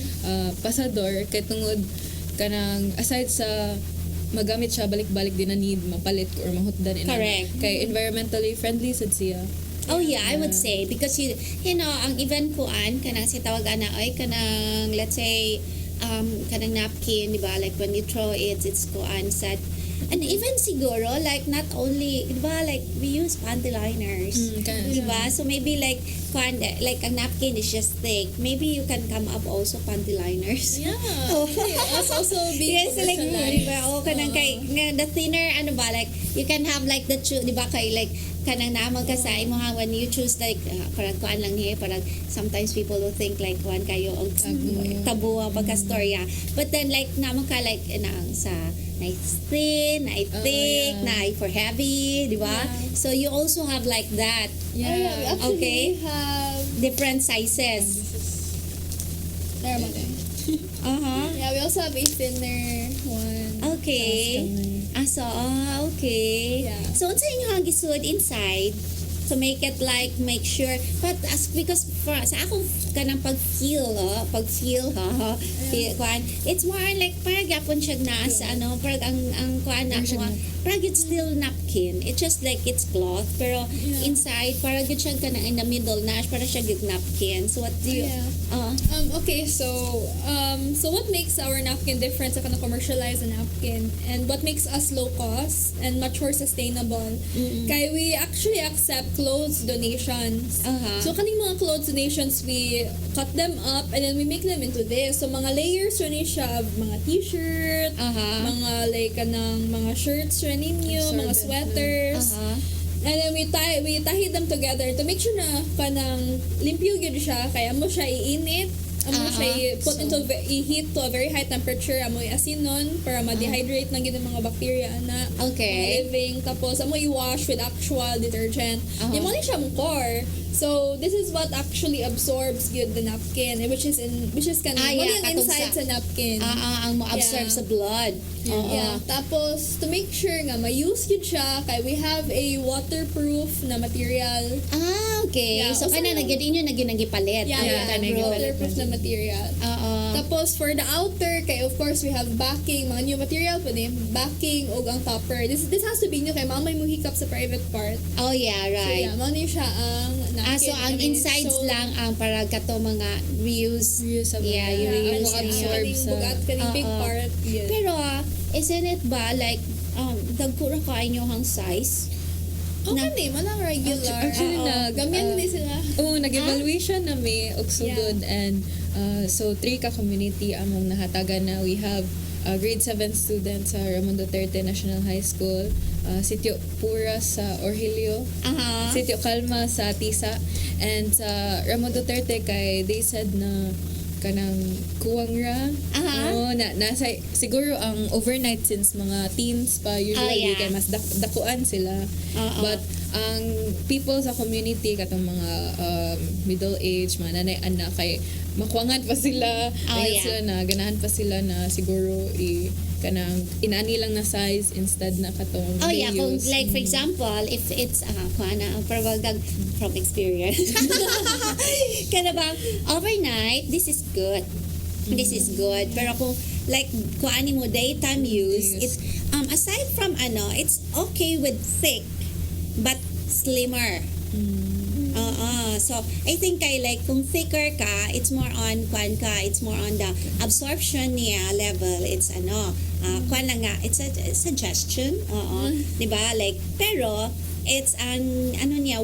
pasador kay tungod kanang aside sa magamit siya balik-balik din na need mapalit or mahutdan ina. Correct. Kay environmentally friendly sad siya. Oh yeah, I would say because you know ang event kuan kanang si tawag ana ay kanang let's say kanang napkin, di ba? Like when you throw it, it's kuan set. And even siguro like not only, di ba, like we use panty liners. Di ba? So maybe like kuan like a napkin is just thick. Maybe you can come up also panty liners. Yeah. That's also being like di ba? Kanang kay the thinner ano ba like you can have like the di ba kay like kanang naman ka sa imo when you choose like parang kuan lang niya parang sometimes people will think like kuan kayo og tabu ang pagkastorya, but then like naman ka like sa nice thin, I thick, na for heavy, di ba? So you also have like that. We actually have different sizes. There mo din. Yeah, we also have a thinner one. Okay. Okay. Yeah. So unsa inyong gisud inside? to make it like make sure, but as because for sa akong kanang pag-feel kuan, it's more like parang gapon siya na sa ano, parang ang kuan na ko, parang it's still napkin, it's just like it's cloth pero inside parang gud siya kanang in the middle na parang siya gud napkin. So what do you Okay, so what makes our napkin different sa kanang commercialized napkin, and what makes us low cost and much more sustainable? Kaya we actually accept clothes donations. So kaning mga clothes donations, we cut them up and then we make them into this. So mga layers rin siya, mga t-shirt, mga like kanang mga shirts rin ninyo, mga sweaters. And then we tie them together to make sure na kanang limpyo gyud siya, kaya mo siya iinit, amo siya put into i-heat to a very high temperature, amo i-asinon para ma-dehydrate na gyud ang mga bacteria na living, tapos amo i-wash with actual detergent. Di mo ni siya mo core. So this is what actually absorbs good the napkin, which is kind of inside sa napkin. Ang mo-absorb sa blood. Tapos to make sure nga ma-use yun siya, kaya we have a waterproof na material. Okay. So kana nagyan nagipalit. Waterproof na material. Tapos for the outer, kaya of course we have backing, mga new material pwede backing o ang topper. This has to be new kay mamay mo hiccup sa private part. Oh yeah, right. So mao ni siya ang napkin. So ang insides lang ang para kato mga reusable. Reuse absorb sa bugat kaning big part. Pero isn't it ba like dagkura ka inyong size? Okay, manang regular. Actually, gamian ni sila. Nag-evaluation na may Oksugod and so 3 ka community among nahatagan na. We have grade 7 students sa Ramon Duterte National High School, Sitio Pura sa Orhilio, Sitio Calma sa Tisa, and sa Ramon Duterte kay they said na kanang kuwang ra. Nasa siguro ang overnight since mga teens pa usually kay mas dakuan sila. But ang people sa community katong mga middle age, mga nanay anak kay makuangan pa sila, sila na ganahan pa sila na siguro kanang inani lang na size instead na katong kung like for example if it's probably from experience kana bang overnight this is good pero kung like kuani mo daytime use it's aside from it's okay with thick but slimmer. So I think like kung thicker ka, it's more on it's more on the absorption niya level. It's it's a suggestion. Di ba? Like pero it's an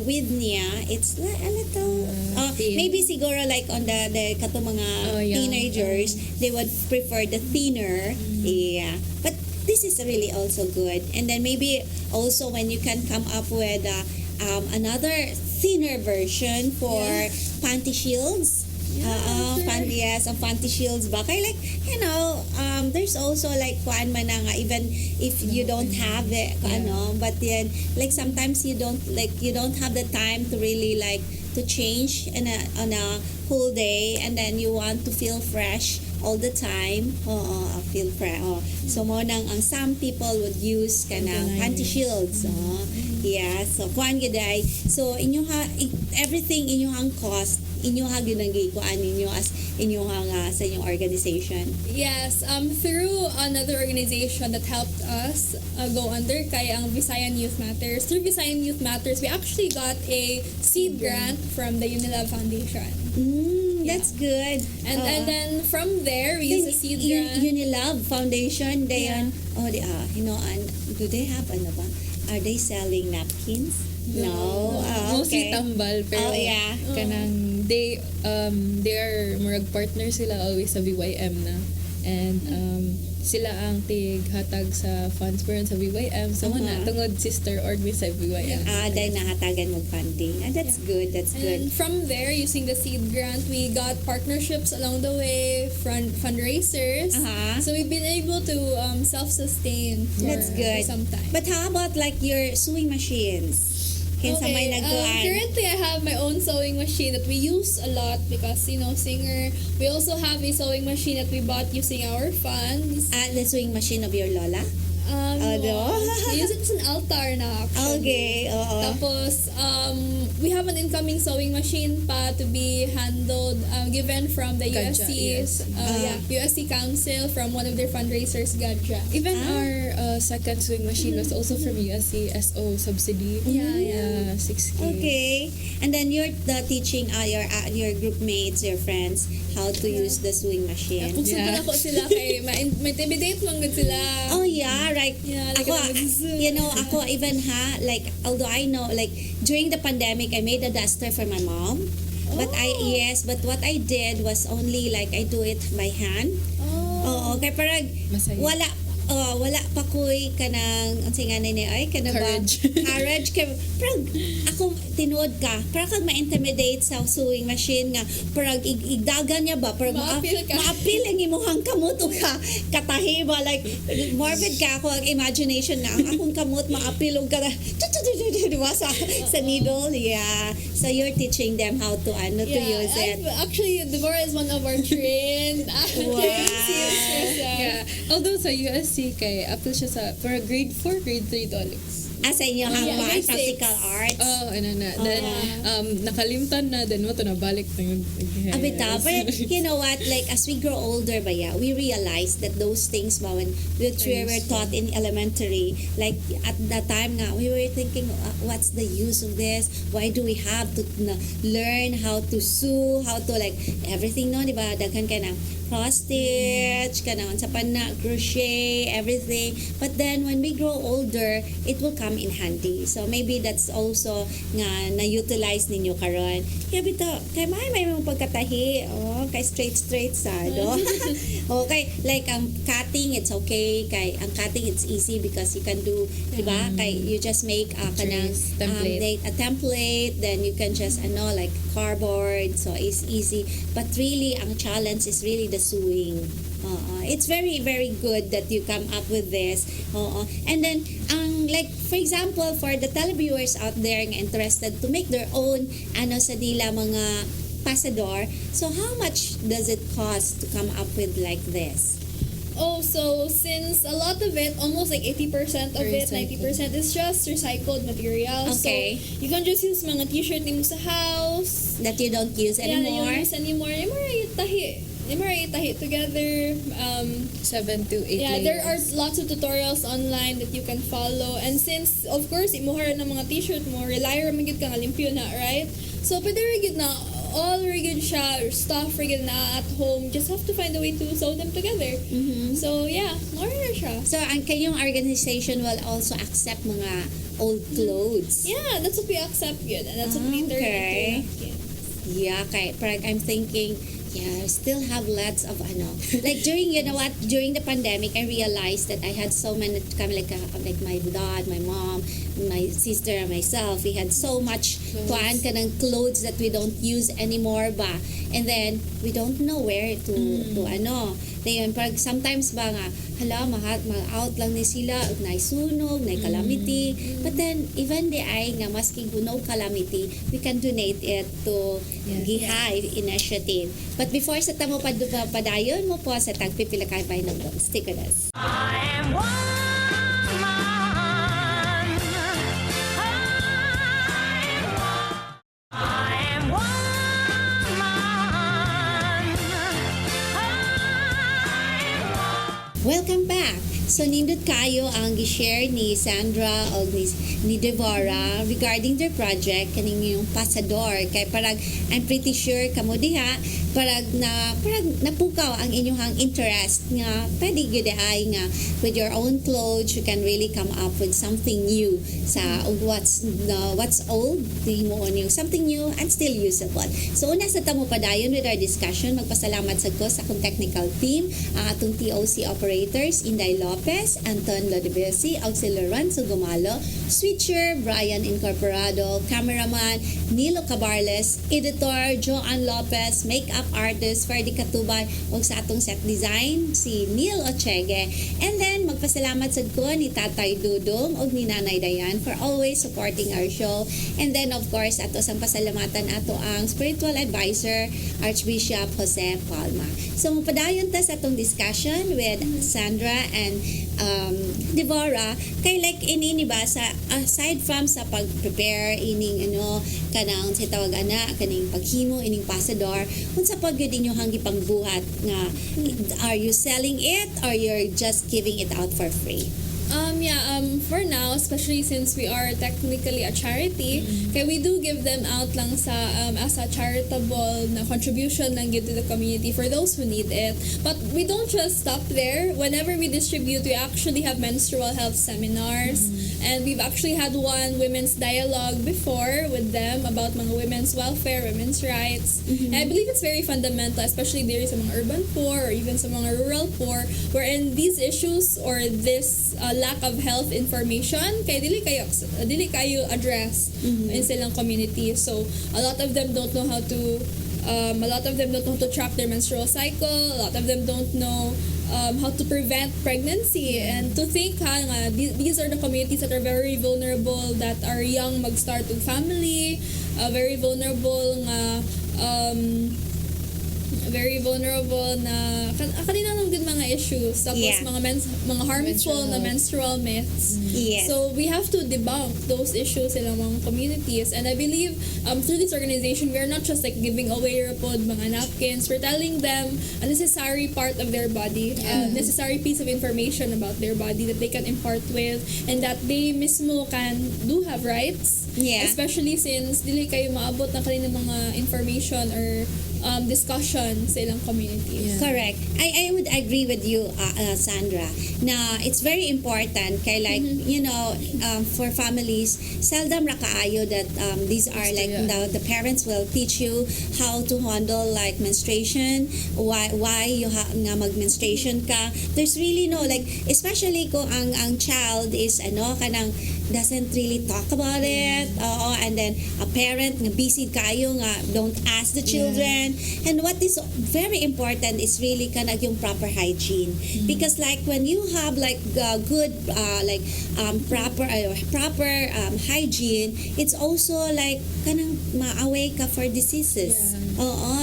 width niya, it's a little maybe siguro like on the kato mga teenagers, they would prefer the thinner. But this is really also good. And then maybe also when you can come up with another thinner version for panty shields. Panty shields ba? Kaya like, there's also like kuan man nga even if you don't have it, but then like sometimes you don't have the time to really like to change on a whole day, and then you want to feel fresh all the time. Feel fresh. So mo nang ang some people would use kanang panty shields. So kuan giday. So everything inyong cost inyong ginagi kuan ninyo as inyong sa inyong organization. Yes, through another organization that helped us go under kay ang Visayan Youth Matters. Through Visayan Youth Matters, we actually got a seed grant from the Unilove Foundation. That's good. And then from there, we use the seed grant. Unilove Foundation, they do they have ba? Are they selling napkins? No. Mostly tambal pero kanang they are murag partner sila always sa VYM na, and sila ang tighatag sa funds pero sa VYM so na tungod sister org sa VYM. Dahil nahatagan mo funding. That's good. That's good. And from there, using the seed grant, we got partnerships along the way, fundraisers. So we've been able to self-sustain for some time. But how about like your sewing machines? Currently, I have my own sewing machine that we use a lot because, singer. We also have a sewing machine that we bought using our funds. The sewing machine of your lola? Ano? We use it as an altar na actually. Okay, oo. Tapos, we have an incoming sewing machine pa to be handled, given from the Gadja, USC's, USC Council from one of their fundraisers, Gadja. Even our second sewing machine was also from USC SO subsidy. Yeah. 6K. Okay. And then you're teaching your group mates, your friends, how to use the sewing machine. Kung Yeah. ako sila kay ma-intimidate man gud sila. Oh yeah, right. Yeah, like Ako, mag-Zoom. ako even like although I know like during the pandemic I made a duster for my mom. But but what I did was only like I do it by hand. Oo, kay parang Masaya. wala pa ko'y kanang ang singanay ni ay kana ba courage kay parang ako tinuod ka parang kag ma-intimidate sa sewing machine nga parang igdagan niya ba parang Maapil ka. maapil ang imuhang kamot o ka katahi ba like morbid ka ako ang imagination na ang akong kamot maapil og ka diba sa needle. Yeah, so you're teaching them how to use it. Actually, Deborah is one of our trained seamstress. Yeah. Although sa USC kay apil siya sa for grade 4, grade 3 Alex. Sa inyo Yeah, grade six. practical arts. Oh, ano na. Then nakalimtan na then mo to nabalik na yun. Abita, but you know what, like as we grow older ba we realize that those things ba when which we were taught in elementary, like at that time nga we were thinking what's the use of this, why do we have to learn how to sew, how to like everything no, di ba, daghan ka na cross stitch ka na sa pana, crochet, everything, but then when we grow older it will come in handy. So maybe that's also nga na-utilize ninyo karon. Kaya bito, kay may mga pagkatahi, kay straight sa, no? Okay, like cutting, it's okay. Kay ang cutting, it's easy because you can do, di ba? Kay you just make kanang template. a template, then you can just like cardboard, so it's easy. But really, ang challenge is really the sewing. It's very, very good that you come up with this. And then, like, for example, for the televiewers out there nga interested to make their own, sa nila mga pasador, so how much does it cost to come up with like this? So since a lot of it, almost like 80% of it, Recycled. 90% is just recycled material. Okay. So you can just use mga t-shirt mo sa house. That you don't use Yeah, anymore? you use anymore. You tahi together. 7 to 8 Yeah, layers. there are lots of tutorials online that you can follow. And since, of course, imuhara na mga t-shirt mo, rely ra magid ka nga limpyo na, right? So, pwede rin na all rigid siya, stuff rigid na at home. Just have to find a way to sew them together. So, yeah, more na siya. So, ang kayong organization will also accept mga old clothes? Yeah, that's what we accept yun. And that's what we turn Okay. into napkin. Yeah, kay parang I'm thinking, yeah, I still have lots of like during during the pandemic I realized that I had so many like my dad, my mom, my sister and myself, we had so much kuan kanang clothes that we don't use anymore ba, and then we don't know where to Dayon, parang sometimes ba nga, hala, ma-out lang ni sila, naisunog, na calamity. But then, even the ay nga, maski no calamity, we can donate it to GIHAY initiative. But before sa tamo padayon mo po sa tagpipilakay by ng stick with us. I am woman. I am woman. Welcome back! So, nindot kayo ang gi-share ni Sandra o ni Deborah regarding their project, kaning yung pasador. Kay parang, I'm pretty sure kamo diha, parang napukaw ang inyong interest nga, pwede yun ay nga, with your own clothes, you can really come up with something new sa what's old, himuon yung something new and still usable. So, una sa tamo padayon with our discussion, magpasalamat sa ko sa akong technical team, ang atong TOC operators, Inday Lopez, Anton Lodebesi, Auxiliaran Sugumalo, Switcher, Brian Incorporado, cameraman, Nilo Cabarles, editor, Joanne Lopez, makeup artist, Ferdy Katubay, ug sa atong set design, si Neil Ochege. And then, magpasalamat sa ko ni Tatay Dudong ug ni Nanay Dayan for always supporting our show. And then, of course, ato sang pasalamatan ato ang spiritual advisor, Archbishop Jose Palma. So, mapadayon ta sa atong discussion with Sandra and Devora, kay like inini ba sa aside from sa pag-prepare ining kanang sa tawag ana kaning paghimo ining pasador, unsa pag gyud inyong gipangbuhat nga are you selling it or you're just giving it out for free? For now, especially since we are technically a charity, kaya we do give them out lang sa as a charitable na contribution lang yun to the community for those who need it. But we don't just stop there. Whenever we distribute, we actually have menstrual health seminars. And we've actually had one women's dialogue before with them about mga women's welfare, women's rights. And I believe it's very fundamental, especially there sa mga urban poor or even sa mga rural poor, wherein these issues or this lack of health information kay dili kayo address in silang community. So a lot of them don't know how to track their menstrual cycle. A lot of them don't know how to prevent pregnancy. And to think these are the communities that are very vulnerable, that are young mag-start with family, very vulnerable na kanina lang din mga issues, tapos mga harmful na menstrual myths. Yes. So we have to debunk those issues in mga communities, and I believe through this organization we are not just like giving away mga napkins. We're telling them a necessary part of their body, a necessary piece of information about their body that they can impart with, and that they mismo do have rights. Yeah. Especially since dili kayo maabot na kanina mga information or discussion sa ilang community. Correct. I would agree with you, Sandra, na it's very important kay like, for families, seldom ra kaayo that these are like, the parents will teach you how to handle like menstruation, why you nga mag-menstruation ka. There's really no, like, especially kung ang child is, kanang doesn't really talk about it, and then a parent nga busy kayo nga don't ask the children. And what is very important is really kanang yung proper hygiene, because like when you have like good proper hygiene, it's also like kanang maaway ka for diseases.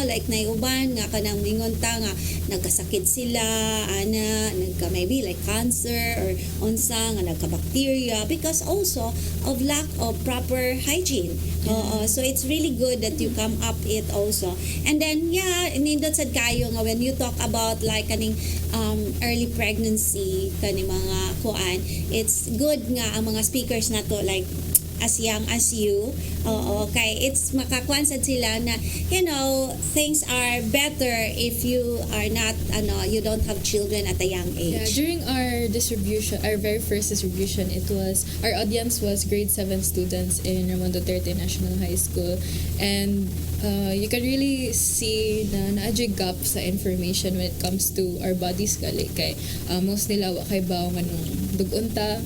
Like naiuban nga kanang mingon ta nga nagkasakit sila maybe like cancer or unsa nga nagka-bacteria because also of lack of proper hygiene. So it's really good that you come up it also. And then nindot sad kayo nga when you talk about like kaning early pregnancy kaning mga kuan, it's good nga ang mga speakers nato like as young as you. Okay, it's makakuan sad sila na things are better if you are not you don't have children at a young age. During our very first distribution, our audience was grade 7 students in Ramon Duterte National High School, and you can really see na naadyo gap sa information when it comes to our bodies kay most nila wa kay bawo nganong dugon ta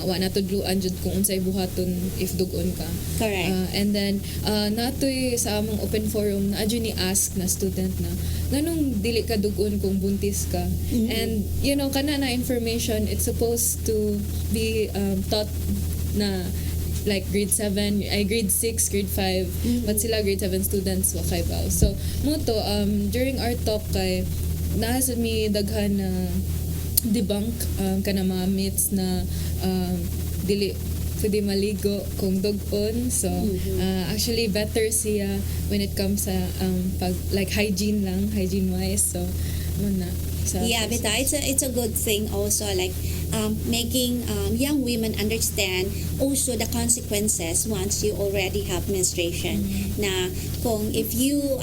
wa na tudluan jud kung unsay buhaton if dugon ka. Correct. And then natoy sa among open forum naadyo ni ask na student na nganong dili ka dugon kung buntis ka. And kana na information, it's supposed to be taught na like grade 7, grade 6, grade 5, but sila grade 7 students wa kay baw. So during our talk kay nasa mi daghan na debunk kana mga myths na dili pwede maligo kung dugon. So actually better siya when it comes sa pag like hygiene wise. So muna Bita, it's a good thing also, like making young women understand also the consequences once you already have menstruation. Na kung if you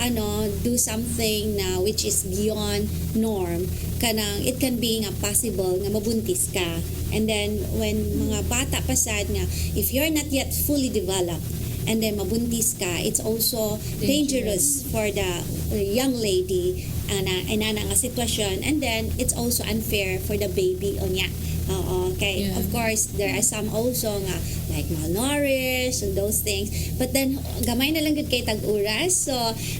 do something na which is beyond norm, it can be nga possible nga mabuntis ka. And then when mga bata pasad nga, if you're not yet fully developed and then mabuntis ka, it's also dangerous for the young lady nga sitwasyon, and then it's also unfair for the baby onya. Okay. Of course, there are some also nga like malnourished and those things. But then gamay na lang gud kay tag-oras. So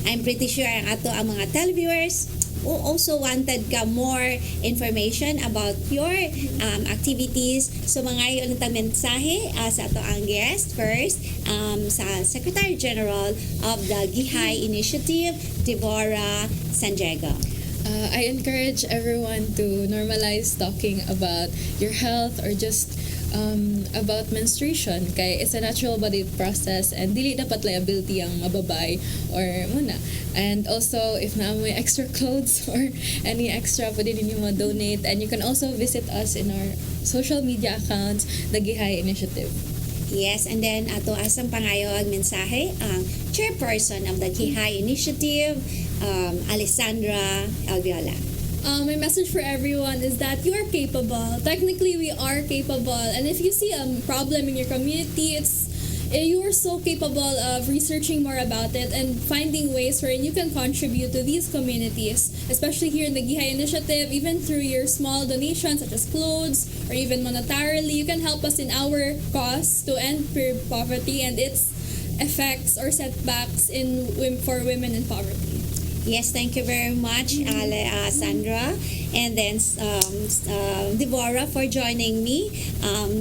I'm pretty sure ang mga televiewers also wanted ka more information about your activities. So mga yung mensahe sa ato ang guest first, sa Secretary General of the GIHAY Initiative, Deborah San Diego. I encourage everyone to normalize talking about your health or just about menstruation. Kay it's a natural body process and dili dapat liability ang mababay or muna. And also, if na may extra clothes or any extra, pwede ninyo ma-donate. And you can also visit us in our social media accounts, the GIHAY Initiative. Yes, and then ato asang pangayog mensahe ang chairperson of the GIHAY Initiative, Alixandra Alviola. My message for everyone is that you are capable. Technically, we are capable. And if you see a problem in your community, you are so capable of researching more about it and finding ways wherein you can contribute to these communities, especially here in the GIHAY Initiative, even through your small donations such as clothes or even monetarily. You can help us in our cause to end poverty and its effects or setbacks for women in poverty. Yes, thank you very much, Sandra, and then Deborah for joining me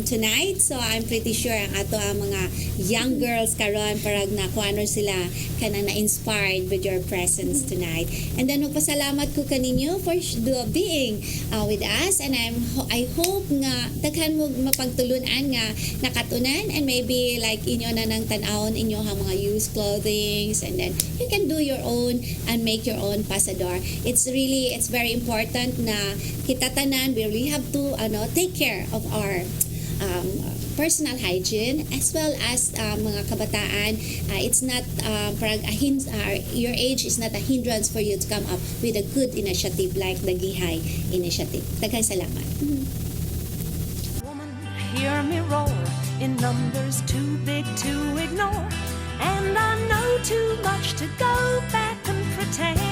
tonight. So I'm pretty sure ang ato ang mga young girls karon parag nakuano sila kanang na-inspired with your presence tonight. And then magpasalamat ko kaninyo for being with us, and I hope nga daghan mo mapagtulunan nga nakatunan, and maybe like inyo na nang tan-awon inyo ang mga used clothings, and then you can do your own and make your own pasador. It's very important na kita tanan, we really have to take care of our personal hygiene as well as mga kabataan. It's not your age is not a hindrance for you to come up with a good initiative like the GIHAY Initiative. Daghang salamat. Woman, hear me roar in numbers too big to ignore. And I know too much to go back and pretend